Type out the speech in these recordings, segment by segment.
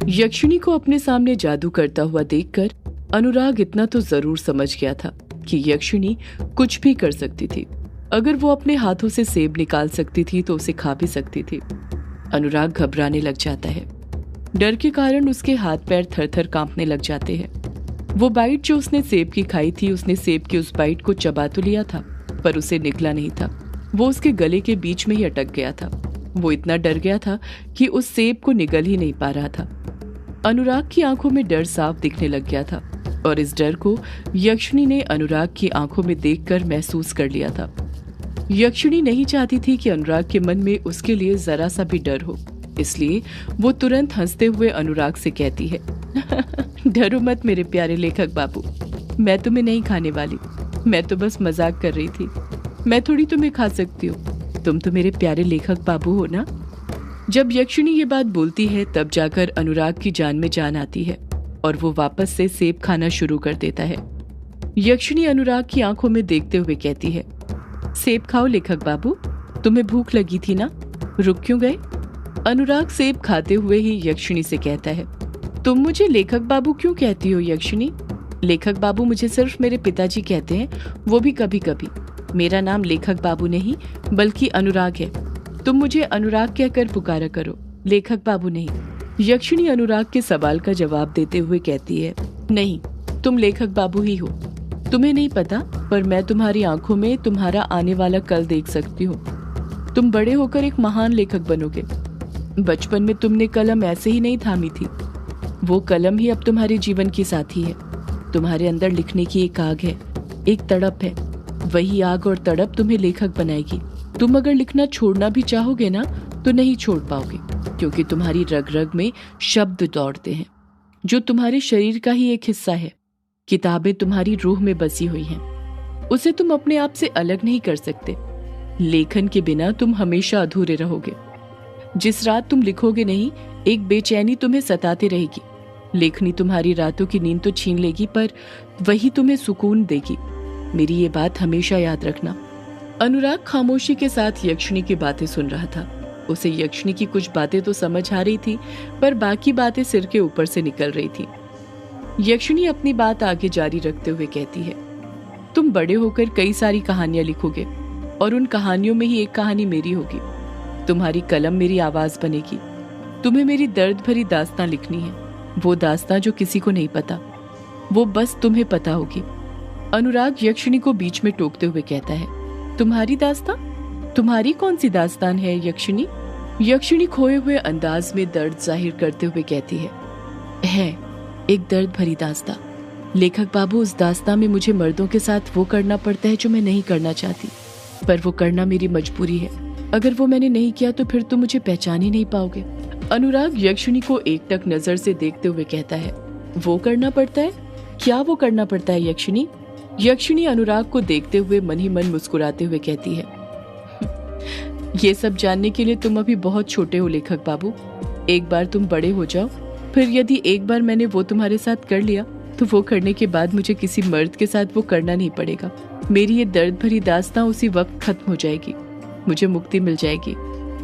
यक्षिणी को अपने सामने जादू करता हुआ देखकर अनुराग इतना तो जरूर समझ गया था कि यक्षिणी कुछ भी कर सकती थी। अगर वो अपने हाथों से सेब निकाल सकती थी तो उसे खा भी सकती थी। अनुराग घबराने लग जाता है। डर के कारण उसके हाथ पैर थर थर कांपने लग जाते हैं। वो बाइट जो उसने सेब की खाई थी, उसने सेब की उस बाइट को चबा तो लिया था, पर उसे निकला नहीं था। वो उसके गले के बीच में ही अटक गया था। वो इतना डर गया था कि उस सेब को निगल ही नहीं पा रहा था। अनुराग की आंखों में डर साफ दिखने लग गया था और इस डर को यक्षिणी ने अनुराग की आंखों में देखकर महसूस कर लिया था। यक्षिणी नहीं चाहती थी कि अनुराग के मन में उसके लिए जरा सा भी डर हो, इसलिए वो तुरंत हंसते हुए अनुराग से कहती है, डरो मत मेरे प्यारे लेखक बाबू, मैं तुम्हें नहीं खाने वाली। मैं तो बस मजाक कर रही थी। मैं थोड़ी तुम्हें खा सकती हूँ। तुम तो मेरे प्यारे लेखक बाबू हो ना। जब यक्षिणी ये बात बोलती है तब जाकर अनुराग की जान में जान आती है और वो वापस से सेब खाना शुरू कर देता है। यक्षिणी अनुराग की आंखों में देखते हुए कहती है, सेब खाओ लेखक बाबू, तुम्हें भूख लगी थी ना, रुक क्यों गए? अनुराग सेब खाते हुए ही यक्षिणी से कहता है, तुम मुझे लेखक बाबू क्यों कहती हो यक्षिणी? लेखक बाबू मुझे सिर्फ मेरे पिताजी कहते हैं, वो भी कभी कभी। मेरा नाम लेखक बाबू नहीं बल्कि अनुराग है। तुम मुझे अनुराग कहकर पुकारा करो, लेखक बाबू नहीं। यक्षिणी अनुराग के सवाल का जवाब देते हुए कहती है, नहीं, तुम लेखक बाबू ही हो। तुम्हें नहीं पता, पर मैं तुम्हारी आंखों में तुम्हारा आने वाला कल देख सकती हूँ। तुम बड़े होकर एक महान लेखक बनोगे। बचपन में तुमने कलम ऐसे ही नहीं थामी थी। वो कलम ही अब तुम्हारे जीवन की साथी है। तुम्हारे अंदर लिखने की एक आग है, एक तड़प है। वही आग और तड़प तुम्हें लेखक बनाएगी। तुम अगर लिखना छोड़ना भी चाहोगे ना तो नहीं छोड़ पाओगे, क्योंकि तुम्हारी रग रग में शब्द दौड़ते हैं जो तुम्हारे शरीर का ही एक हिस्सा है। किताबें तुम्हारी रूह में बसी हुई हैं, उसे तुम अपने आप से अलग नहीं कर सकते। लेखन के बिना तुम हमेशा अधूरे रहोगे। जिस रात तुम लिखोगे नहीं, एक बेचैनी तुम्हें सताती रहेगी। लेखनी तुम्हारी रातों की नींद तो छीन लेगी, पर वही तुम्हें सुकून देगी। मेरी ये बात हमेशा याद रखना। अनुराग खामोशी के साथ यक्षिणी की बातें सुन रहा था। उसे यक्षिणी की कुछ बातें तो समझ आ रही थी, पर बाकी बातें सिर के ऊपर से निकल रही थी। यक्षिणी अपनी बात आगे जारी रखते हुए कहती है, तुम बड़े होकर कई सारी कहानियां लिखोगे और उन कहानियों में ही एक कहानी मेरी होगी। तुम्हारी कलम मेरी आवाज बनेगी। तुम्हें मेरी दर्द भरी दास्तां लिखनी है, वो दास्तां जो किसी को नहीं पता, वो बस तुम्हें पता होगी। अनुराग यक्षिणी को बीच में टोकते हुए कहता है, तुम्हारी दास्तां? तुम्हारी कौन सी दास्तान है यक्षिणी? यक्षिणी खोए हुए अंदाज में दर्द जाहिर करते हुए कहती है एक दर्द भरी दास्तां। लेखक बाबू, उस दास्तां में मुझे मर्दों के साथ वो करना पड़ता है जो मैं नहीं करना चाहती, पर वो करना मेरी मजबूरी है। अगर वो मैंने नहीं किया तो फिर तुम मुझे पहचान ही नहीं पाओगे। अनुराग यक्षिणी को एकटक नजर से देखते हुए कहता है, वो करना पड़ता है? क्या वो करना पड़ता है यक्षिणी? यक्षिणी अनुराग को देखते हुए मन ही मन मुस्कुराते हुए कहती है, ये सब जानने के लिए तुम अभी बहुत छोटे हो लेखक बाबू। एक बार तुम बड़े हो जाओ, फिर यदि एक बार मैंने वो तुम्हारे साथ कर लिया तो वो करने के बाद मुझे किसी मर्द के साथ वो करना नहीं पड़ेगा। मेरी ये दर्द भरी दास्तां उसी वक्त खत्म हो जाएगी, मुझे मुक्ति मिल जाएगी।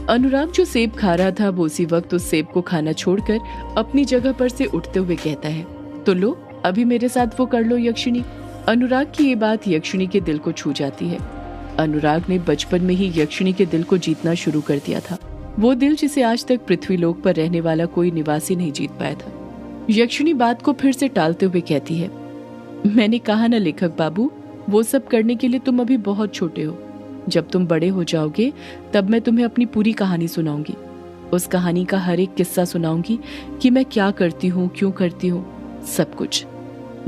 अनुराग जो सेब खा रहा था वो उसी वक्त उस सेब को खाना छोड़कर अपनी जगह पर से उठते हुए कहता है, तो लो, अभी मेरे साथ वो कर लो यक्षिणी। अनुराग की ये बात यक्षिणी के दिल को छू जाती है। अनुराग ने बचपन में ही यक्षिणी के दिल को जीतना शुरू कर दिया था, वो दिल जिसे आज तक पृथ्वीलोक पर रहने वाला कोई निवासी नहीं जीत पाया था। यक्षिणी बात को फिर से टालते हुए कहती है, मैंने कहा ना लेखक बाबू, वो सब करने के लिए तुम अभी बहुत छोटे हो। जब तुम बड़े हो जाओगे तब मैं तुम्हें अपनी पूरी कहानी सुनाऊंगी। उस कहानी का हर एक किस्सा सुनाऊंगी कि मैं क्या करती हूँ, क्यों करती हूँ, सब कुछ।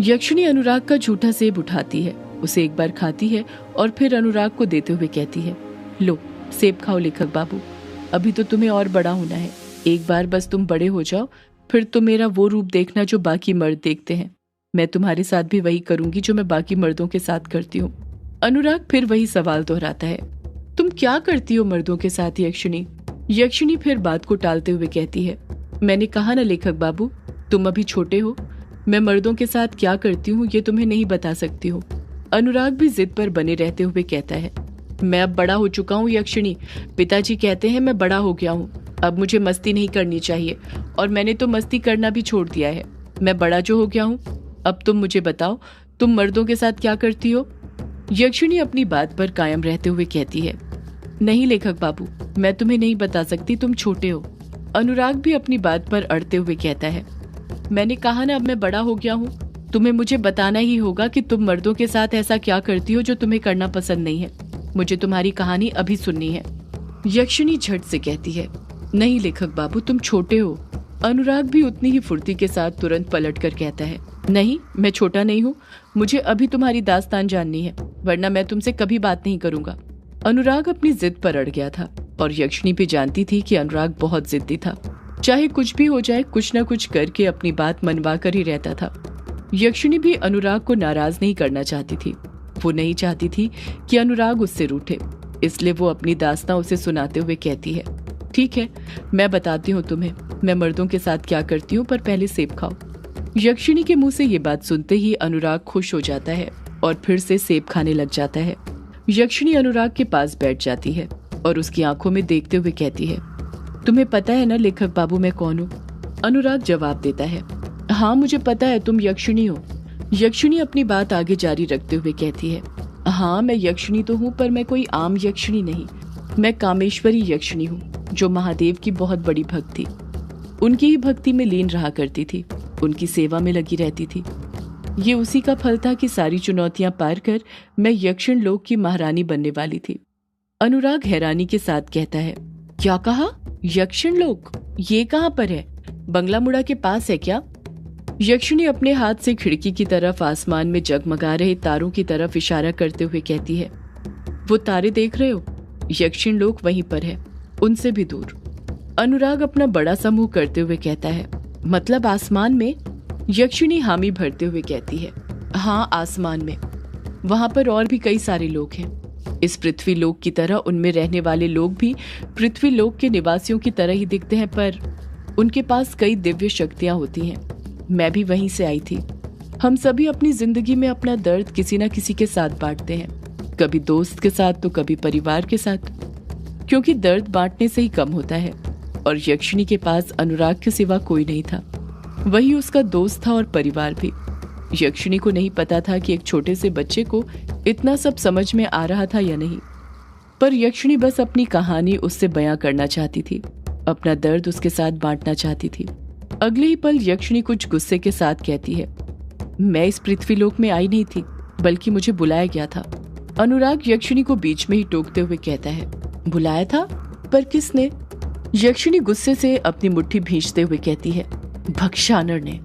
यक्षिणी अनुराग का झूठा सेब उठाती है, उसे एक बार खाती है और फिर अनुराग को देते हुए कहती है, लो सेब खाओ लेखक बाबू, अभी तो तुम्हें और बड़ा होना है। एक बार बस तुम बड़े हो जाओ, फिर तो मेरा वो रूप देखना जो बाकी मर्द देखते हैं। मैं तुम्हारे साथ भी वही करूंगी जो मैं बाकी मर्दों के साथ करती हूँ। अनुराग फिर वही सवाल दोहराता है, तुम क्या करती हो मर्दों के साथ यक्षिणी? यक्षिणी फिर बात को टालते हुए कहती है, मैंने कहा ना लेखक बाबू, तुम अभी छोटे हो। मैं मर्दों के साथ क्या करती हूँ ये तुम्हें नहीं बता सकती हूँ। अनुराग भी जिद पर बने रहते हुए कहता है, मैं अब बड़ा हो चुका हूँ यक्षिणी। पिताजी कहते हैं मैं बड़ा हो गया हूँ। अब मुझे मस्ती नहीं करनी चाहिए, और मैंने तो मस्ती करना भी छोड़ दिया है। मैं बड़ा जो हो गया हूँ। अब तुम मुझे बताओ, तुम मर्दों के साथ क्या करती हो? यक्षिणी अपनी बात पर कायम रहते हुए कहती है, नहीं लेखक बाबू, मैं तुम्हें नहीं बता सकती, तुम छोटे हो। अनुराग भी अपनी बात पर अड़ते हुए कहता है, मैंने कहा ना, अब मैं बड़ा हो गया हूँ। तुम्हें मुझे बताना ही होगा कि तुम मर्दों के साथ ऐसा क्या करती हो जो तुम्हें करना पसंद नहीं है। मुझे तुम्हारी कहानी अभी सुननी है। यक्षिणी झट से कहती है, नहीं लेखक बाबू, तुम छोटे हो। अनुराग भी उतनी ही फुर्ती के साथ तुरंत पलट कर कहता है, नहीं, मैं छोटा नहीं हूँ। मुझे अभी तुम्हारी दास्तान जाननी है, वरना मैं तुमसे कभी बात नहीं करूंगा। अनुराग अपनी जिद पर अड़ गया था, और यक्षिणी भी जानती थी कि अनुराग बहुत जिद्दी था। चाहे कुछ भी हो जाए, कुछ न कुछ करके अपनी बात मनवा कर ही रहता था। यक्षिणी भी अनुराग को नाराज नहीं करना चाहती थी। वो नहीं चाहती थी कि अनुराग उससे रूठे, इसलिए वो अपनी दास्तां उसे सुनाते हुए कहती है, ठीक है, मैं बताती हूँ तुम्हें मैं मर्दों के साथ क्या करती हूँ, पर पहले सेब खाओ। यक्षिणी के मुंह से ये बात सुनते ही अनुराग खुश हो जाता है और फिर से सेब खाने लग जाता है। यक्षिणी अनुराग के पास बैठ जाती है और उसकी आंखों में देखते हुए कहती है, तुम्हें पता है ना लेखक बाबू मैं कौन हूँ? अनुराग जवाब देता है, हाँ मुझे पता है, तुम यक्षिणी हो। यक्षिणी अपनी बात आगे जारी रखते हुए कहती है, हाँ मैं यक्षिणी तो हूँ, पर मैं कोई आम यक्षिणी नहीं। मैं कामेश्वरी यक्षिणी हूँ, जो महादेव की बहुत बड़ी भक्त थी। उनकी ही भक्ति में लीन रहा करती थी, उनकी सेवा में लगी रहती थी। ये उसी का फल था कि सारी चुनौतियां पार कर मैं यक्षिण लोक की महारानी बनने वाली थी। अनुराग हैरानी के साथ कहता है, क्या कहा? यक्षिण लोक? ये कहाँ पर है? बंगला मुड़ा के पास है क्या? यक्षिणी अपने हाथ से खिड़की की तरफ आसमान में जगमगा रहे तारों की तरफ इशारा करते हुए कहती है, वो तारे देख रहे हो? यक्षिण लोक वहीं पर है, उनसे भी दूर। अनुराग अपना बड़ा सा मुंह करते हुए कहता है, मतलब आसमान में? यक्षिणी हामी भरते हुए कहती है, हाँ आसमान में। वहां पर और भी कई सारे लोग हैं। इस पृथ्वी लोक की तरह उनमें रहने वाले लोग भी पृथ्वी लोक के निवासियों की तरह ही दिखते हैं, पर उनके पास कई दिव्य शक्तियां होती हैं। मैं भी वहीं से आई थी। हम सभी अपनी जिंदगी में अपना दर्द किसी न किसी के साथ बांटते हैं, कभी दोस्त के साथ तो कभी परिवार के साथ, क्योंकि दर्द बांटने से ही कम होता है। और यक्षिणी के पास अनुराग के सिवा कोई नहीं था, वही उसका दोस्त था और परिवार भी। यक्षिणी को नहीं पता था कि एक छोटे से बच्चे को इतना सब समझ में आ रहा था या नहीं, पर यक्षिणी बस अपनी कहानी उससे बयां करना चाहती थी, अपना दर्द उसके साथ बांटना चाहती थी। अगले ही पल यक्षिणी कुछ गुस्से के साथ कहती है, मैं इस पृथ्वी लोक में आई नहीं थी, बल्कि मुझे बुलाया गया था। अनुराग यक्षिणी को बीच में ही टोकते हुए कहता है, बुलाया था? पर किसने? यक्षिणी गुस्से से अपनी मुट्ठी भींचते हुए कहती है, भक्षानर ने।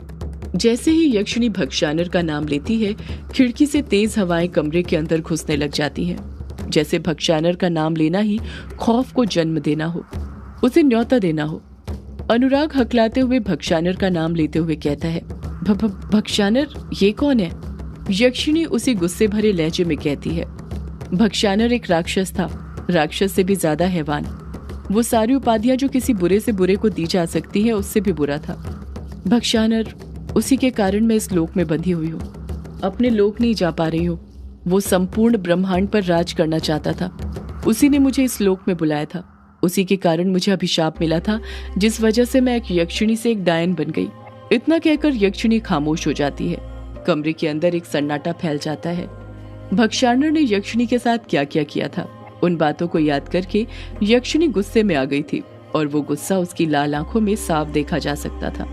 जैसे ही यक्षिणी भक्षानर का नाम लेती है, खिड़की से तेज हवाएं कमरे के अंदर घुसने लग जाती हैं, जैसे भक्षानर का नाम लेना ही खौफ को जन्म देना हो, उसे न्योता देना हो। अनुराग हकलाते हुए भक्षानर का नाम लेते हुए कहता है, भक्षानर? ये कौन है? यक्षिणी उसी गुस्से भरे लहजे में कहती है, भक्षानर एक राक्षस था, राक्षस से भी ज्यादा हैवान। वो सारी उपाधियां जो किसी बुरे से बुरे को दी जा सकती है, उससे भी बुरा था। भक्षानर, उसी के कारण मैं इस लोक में बंधी हुई हूँ, अपने लोक नहीं जा पा रही हूँ। वो संपूर्ण ब्रह्मांड पर राज करना चाहता था, उसी ने मुझे इस लोक में बुलाया था, उसी के कारण मुझे अभिशाप मिला था, जिस वजह से मैं एक यक्षिणी से एक डायन बन गई। इतना कहकर यक्षिणी खामोश हो जाती है। कमरे के अंदर एक सन्नाटा फैल जाता है। भक्षानर ने यक्षिणी के साथ क्या क्या किया था, उन बातों को याद करके यक्षिणी गुस्से में आ गई थी, और वो गुस्सा उसकी लाल आंखों में साफ देखा जा सकता था।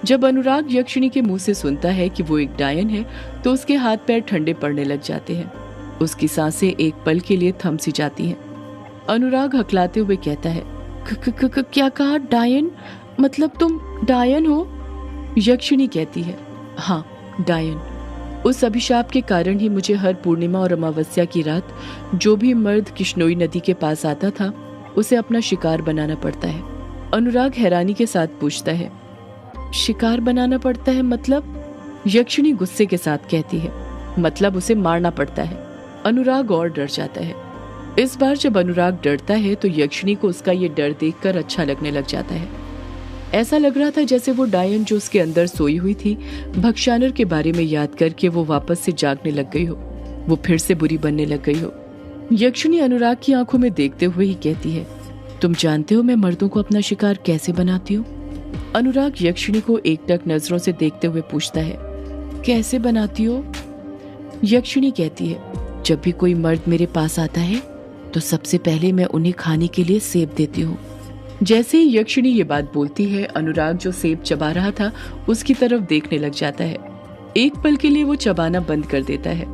जब अनुराग यक्षिणी के मुंह से सुनता है कि वो एक डायन है, तो उसके हाथ पैर ठंडे पड़ने लग जाते हैं। उसकी सांसें एक पल के लिए थम सी जाती हैं। अनुराग हकलाते हुए कहता है, क्या कहा? डायन? मतलब तुम डायन हो? यक्षिणी कहती है, हाँ डायन। उस अभिशाप के कारण ही मुझे हर पूर्णिमा और अमावस्या की रात जो भी मर्द किश्नोई नदी के पास आता था, उसे अपना शिकार बनाना पड़ता है। अनुराग हैरानी के साथ पूछता है, शिकार बनाना पड़ता है मतलब? यक्षिणी गुस्से के साथ कहती है, मतलब उसे मारना पड़ता है। अनुराग और डर जाता है। इस बार जब अनुराग डरता है तो यक्षिणी को उसका ये डर देखकर अच्छा लगने लग जाता है। ऐसा लग रहा था जैसे वो डायन जो उसके अंदर सोई हुई थी, भक्षानर के बारे में याद करके वो वापस से जागने लग गई हो, वो फिर से बुरी बनने लग गई हो। यक्षिणी अनुराग की आंखों में देखते हुए ही कहती है, तुम जानते हो मैं मर्दों को अपना शिकार कैसे बनाती हूँ? अनुराग यक्षिणी को एकटक नजरों से देखते हुए पूछता है। कैसे बनाती हो? यक्षिणी कहती है, जब भी कोई मर्द मेरे पास आता है तो सबसे पहले मैं उन्हें खाने के लिए सेब देती हूँ। जैसे ही यक्षिणी ये बात बोलती है, अनुराग जो सेब चबा रहा था उसकी तरफ देखने लग जाता है। एक पल के लिए वो चबाना बंद कर देता है।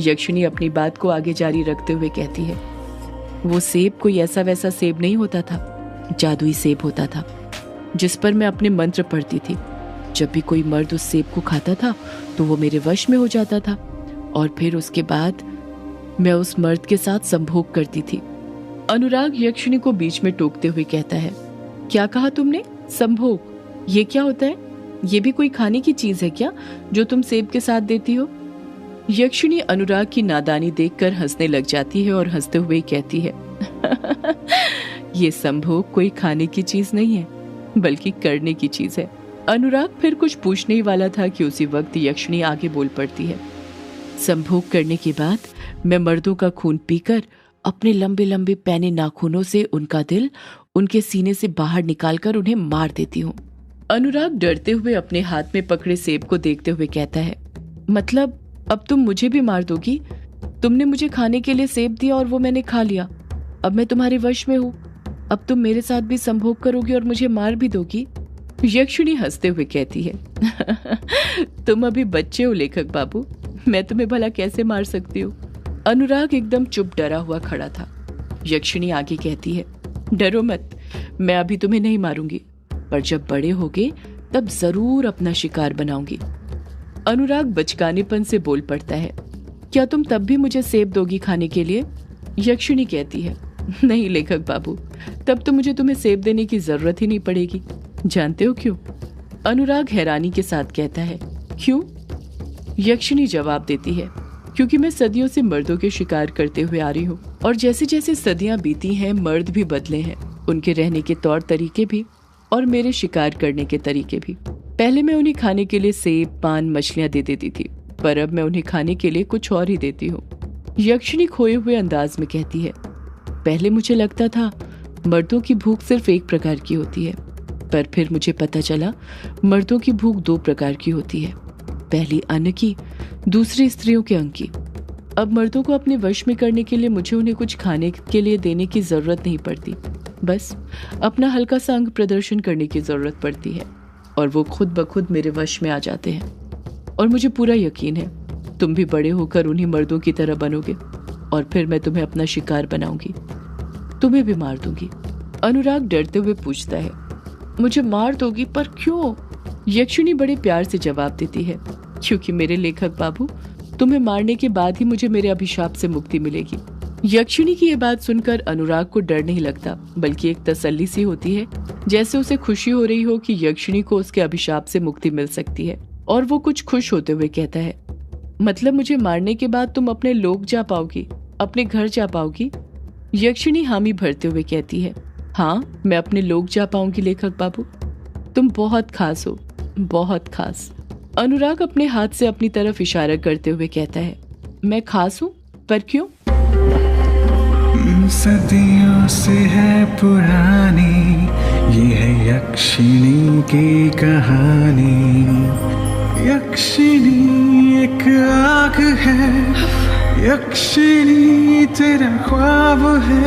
यक्षिणी अपनी बात को आगे जारी रखते हुए कहती है, वो सेब कोई ऐसा वैसा सेब नहीं होता था, जादुई सेब होता था जिस पर मैं अपने मंत्र पढ़ती थी। जब भी कोई मर्द उस सेब को खाता था तो वो मेरे वश में हो जाता था और फिर उसके बाद मैं उस मर्द के साथ संभोग करती थी। अनुराग यक्षिणी को बीच में टोकते हुए कहता है, क्या कहा तुमने? संभोग? ये क्या होता है? ये भी कोई खाने की चीज है क्या जो तुम सेब के साथ देती हो? यक्षिणी अनुराग की नादानी देखकर हंसने लग जाती है और हंसते हुए कहती है, ये संभोग कोई खाने की चीज नहीं है बल्कि करने की चीज है। अनुराग फिर कुछ पूछने ही वाला था कि उसी वक्त यक्षिणी आगे बोल पड़ती है, संभोग करने के बाद मैं मर्दों का खून पीकर अपने लंबे लंबे पैने नाखूनों से उनका दिल उनके सीने से बाहर निकालकर उन्हें मार देती हूँ। अनुराग डरते हुए अपने हाथ में पकड़े सेब को देखते हुए कहता है, मतलब अब तुम मुझे भी मार दोगी? तुमने मुझे खाने के लिए सेब दिया और वो मैंने खा लिया। अब मैं तुम्हारे वश में हूँ। अब तुम मेरे साथ भी संभोग करोगी और मुझे मार भी दोगी? यक्षिणी हंसते हुए कहती है, तुम अभी बच्चे हो लेखक बाबू, मैं तुम्हें भला कैसे मार सकती हूँ? अनुराग एकदम चुप डरा हुआ खड़ा था। यक्षिणी आगे कहती है, डरो मत, मैं अभी तुम्हें नहीं मारूंगी, पर जब बड़े होगे तब जरूर अपना शिकार बनाऊंगी। अनुराग बचकानेपन से बोल पड़ता है, क्या तुम तब भी मुझे सेब दोगी खाने के लिए? यक्षिणी कहती है, नहीं लेखक बाबू, तब तो मुझे तुम्हें सेब देने की जरूरत ही नहीं पड़ेगी। जानते हो क्यों? अनुराग हैरानी के साथ कहता है, क्यों? यक्षिणी जवाब देती है, क्योंकि मैं सदियों से मर्दों के शिकार करते हुए आ रही हूँ और जैसे जैसे सदियां बीती हैं मर्द भी बदले हैं, उनके रहने के तौर तरीके भी और मेरे शिकार करने के तरीके भी। पहले मैं उन्हें खाने के लिए सेब, पान, मछलियां दे देती थी, पर अब मैं उन्हें खाने के लिए कुछ और ही देती हूँ। यक्षिणी खोए हुए अंदाज में कहती है, पहले मुझे लगता था मर्दों की भूख सिर्फ एक प्रकार की होती है, पर फिर मुझे पता चला मर्दों की भूख दो प्रकार की होती है, पहली अन्न की, दूसरी स्त्रियों के अंग की। अब मर्दों को अपने वश में करने के लिए मुझे उन्हें कुछ खाने के लिए देने की जरूरत नहीं पड़ती, बस अपना हल्का सा अंग प्रदर्शन करने की जरूरत पड़ती है और वो खुद ब खुद मेरे वश में आ जाते हैं। और मुझे पूरा यकीन है तुम भी बड़े होकर उन्हीं मर्दों की तरह बनोगे और फिर मैं तुम्हें अपना शिकार बनाऊंगी, तुम्हें भी मार दूंगी। अनुराग डरते हुए पूछता है, मुझे मार दोगी? पर क्यों? यक्षिणी बड़े प्यार से जवाब देती है, क्योंकि मेरे लेखक बाबू, तुम्हें मारने के बाद ही मुझे मेरे अभिशाप से मुक्ति मिलेगी। यक्षिणी की ये बात सुनकर अनुराग को डर नहीं लगता, बल्कि एक तसल्ली सी होती है, जैसे उसे खुशी हो रही हो कि यक्षिणी को उसके अभिशाप से मुक्ति मिल सकती है। और वो कुछ खुश होते हुए कहता है, मतलब मुझे मारने के बाद तुम अपने लोग जा पाओगी, अपने घर जा पाओगी? यक्षिणी हामी भरते हुए कहती है, हाँ, मैं अपने लोग जा पाऊंगी लेखक बाबू, तुम बहुत खास हो, बहुत खास। अनुराग अपने हाथ से अपनी तरफ इशारा करते हुए कहता है, मैं खास हूँ? पर क्यों? सदियों से है पुरानी ये है यक्षिणी की कहानी। यक्षिणी एक आग है, यक्षिणी तेरा ख्वाब है,